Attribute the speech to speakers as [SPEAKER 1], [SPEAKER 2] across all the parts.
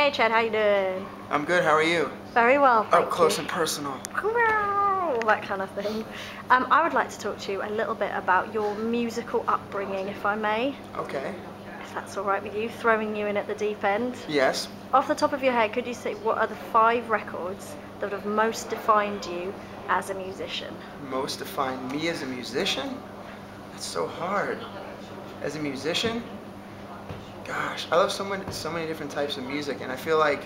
[SPEAKER 1] Hey Chad, how you doing?
[SPEAKER 2] I'm good, how are you?
[SPEAKER 1] Very well, thank you.
[SPEAKER 2] Up close and personal.
[SPEAKER 1] All that kind of thing. I would like to talk to you a little bit about your musical upbringing, if I may.
[SPEAKER 2] Okay.
[SPEAKER 1] If that's all right with you, throwing you in at the deep end.
[SPEAKER 2] Yes.
[SPEAKER 1] Off the top of your head, could you say what are the 5 records that have most defined you as a musician?
[SPEAKER 2] Most defined me as a musician? That's so hard. As a musician? Gosh, I love so many different types of music, and I feel like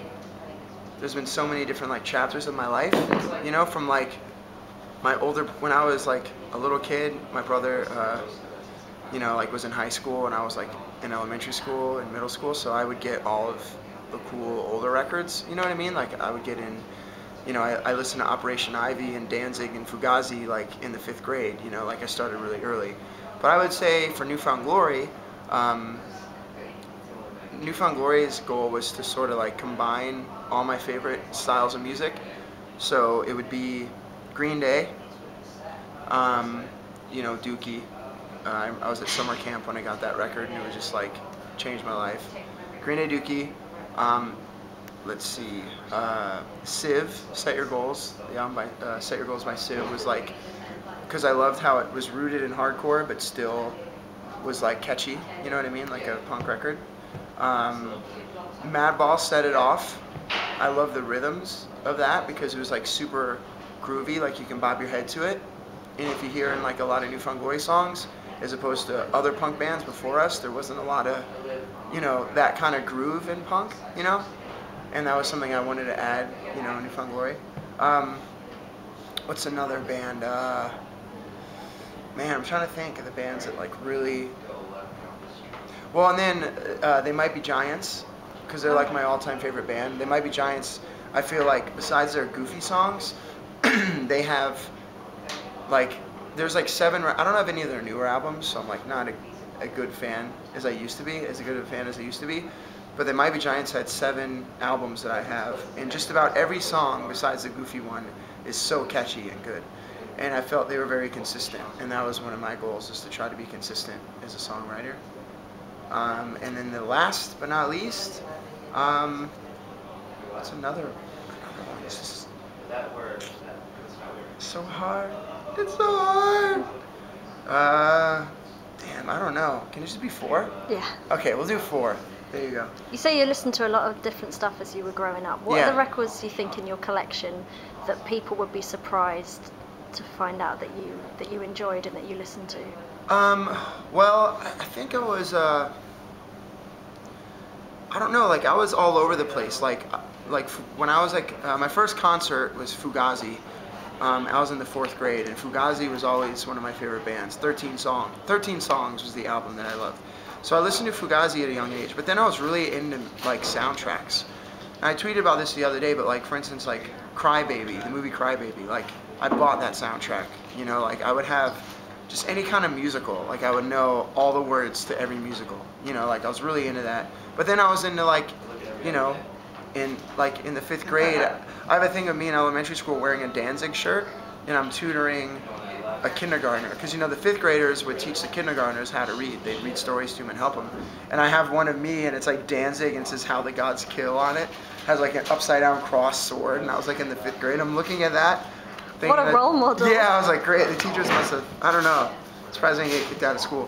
[SPEAKER 2] there's been so many different like chapters of my life, you know, from like when I was like a little kid, my brother, you know, like was in high school and I was like in elementary school and middle school, so I would get all of the cool older records, you know what I mean? Like I would get in, you know, I listened to Operation Ivy and Danzig and Fugazi like in the 5th grade, you know, like I started really early. But I would say for Newfound Glory, Newfound Glory's goal was to sort of like combine all my favorite styles of music. So it would be Green Day, you know, Dookie. I was at summer camp when I got that record, and it was just like changed my life. Green Day, Dookie. Let's see, Civ, Set Your Goals. The album by Set Your Goals by Civ was like, because I loved how it was rooted in hardcore, but still was like catchy. You know what I mean? Like a punk record. Madball Set It Off. I love the rhythms of that because it was like super groovy, like you can bob your head to it. And if you hear in like a lot of Newfound Glory songs, as opposed to other punk bands before us, there wasn't a lot of, you know, that kind of groove in punk, you know? And that was something I wanted to add, you know, in Newfound Glory. What's another band? Man, I'm trying to think of the bands that like really... Well, and then They Might Be Giants, because they're like my all-time favorite band. They Might Be Giants, I feel like besides their goofy songs, they have like, there's like 7, I don't have any of their newer albums, so I'm like not a good fan as I used to be, as good of a fan as I used to be. But They Might Be Giants had 7 albums that I have, and just about every song besides the goofy one is so catchy and good. And I felt they were very consistent, and that was one of my goals, is to try to be consistent as a songwriter. And then the last but not least, what's another one? It's just so hard. It's so hard. Damn, I don't know. Can it just be 4?
[SPEAKER 1] Yeah.
[SPEAKER 2] Okay, we'll do 4. There you go.
[SPEAKER 1] You say you listened to a lot of different stuff as you were growing up. What are the records you think in your collection that people would be surprised to find out that you enjoyed and that you listened to?
[SPEAKER 2] Well, I think I was, I don't know, like I was all over the place. Like when I was like, my first concert was Fugazi. I was in the 4th grade, and Fugazi was always one of my favorite bands. 13 Songs was the album that I loved. So I listened to Fugazi at a young age, but then I was really into like soundtracks. And I tweeted about this the other day, but like for instance, like Cry Baby, the movie Cry Baby, like I bought that soundtrack, you know, like I would have just any kind of musical, like I would know all the words to every musical, you know, like I was really into that. But then I was into like, you know, in the 5th grade, I have a thing of me in elementary school wearing a Danzig shirt, and I'm tutoring a kindergartner, because you know the 5th graders would teach the kindergartners how to read. They'd read stories to them and help them. And I have one of me, and it's like Danzig, and it says "How the Gods Kill" on it. It has like an upside down cross sword, and I was like in the 5th grade. I'm looking at that.
[SPEAKER 1] What a role model.
[SPEAKER 2] Yeah, I was like, great. The teachers must have, I don't know. Surprised I didn't get kicked out of school.